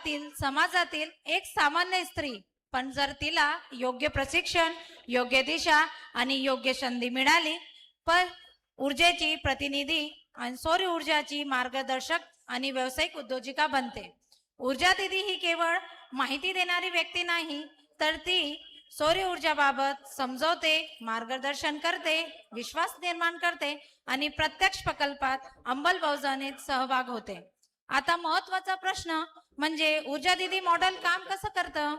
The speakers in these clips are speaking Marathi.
गावातील समाजातील एक सामान्य स्त्री, पण जर तिला योग्य प्रशिक्षण, योग्य दिशा आणि योग्य संधी मिळाली, पण ऊर्जेची प्रतिनिधी आणि सौर ऊर्जाची मार्गदर्शक आणि व्यावसायिक उद्योजिका बनते. ऊर्जा दीदी ही केवळ माहिती देणारी व्यक्ती नाही, तर ती सौर ऊर्जाबाबत समजवते, मार्गदर्शन करते, विश्वास निर्माण करते आणि प्रत्यक्ष प्रकल्पात अंमलबजावणीत सहभाग होते. आता महत्वाचा प्रश्न म्हणजे ऊर्जा दीदी मॉडेल काम कसं करतं?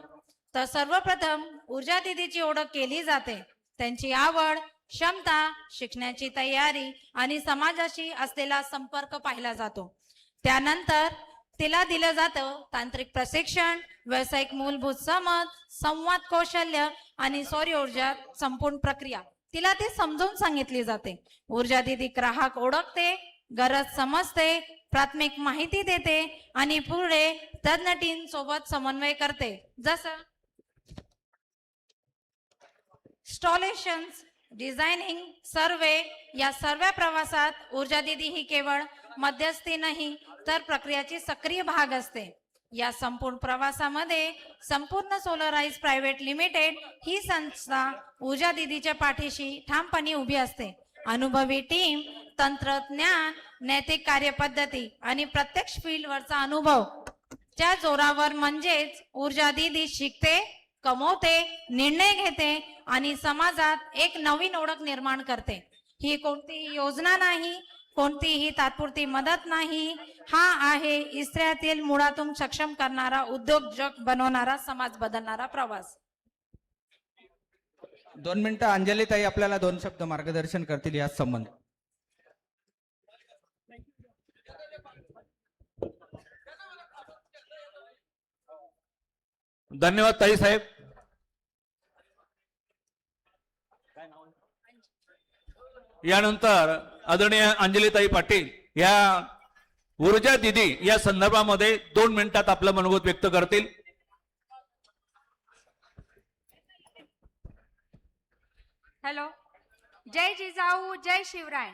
तर सर्वप्रथम ऊर्जा दीदीची ओळख केली जाते. त्यांची आवड, क्षमता, शिकण्याची तयारी आणि समाजाशी असलेला संपर्क पाहिला जातो. त्यानंतर तिला दिलं जातं तांत्रिक प्रशिक्षण, व्यावसायिक मूलभूत समज, संवाद कौशल्य आणि सौर ऊर्जा संपूर्ण प्रक्रिया तिला ते समजून सांगितली जाते. ऊर्जा दीदी ग्राहक ओळखते, गरज समजते, प्राथमिक माहिती देते आणि पुढे तज्ञ टीम सोबत समन्वय करते. जसं इंस्टॉलेशन्स, डिझायनिंग, सर्वे या सर्व प्रवासात ऊर्जा दीदी ही केवळ मध्यस्थी नाही, तर प्रक्रियेची सक्रिय भाग असते. या संपूर्ण प्रवासामध्ये संपूर्ण सोलराइज प्रायव्हेट लिमिटेड ही संस्था ऊर्जा दीदीच्या पाठीशी ठामपणे उभी असते. अनुभवी टीम, तंत्रज्ञान, नैतिक कार्यपद्धती आणि प्रत्यक्ष फील्डवरचा अनुभव च्या जोरावर म्हणजेच ऊर्जा दीदी शिकते, कमवते, निर्णय घेते आणि समाजात एक नवीन ओळख निर्माण करते. ही कोणतीही योजना नाही, कोणतीही तात्पुरती मदत नाही, हा आहे स्त्रियातील मुळातून सक्षम करणारा, उद्योजक बनवणारा, समाज बदलणारा प्रवास. 2 मिनिटं अंजली ताई आपल्याला 2 शब्द मार्गदर्शन करतील या संबंध. धन्यवाद ताई साहेब. यानंतर आदरणीय अंजलीताई पाटील या ऊर्जा दीदी या संदर्भामध्ये 2 मिनिटात आपलं मनोगत व्यक्त करतील. हॅलो, जय जिजाऊ, जय शिवराय.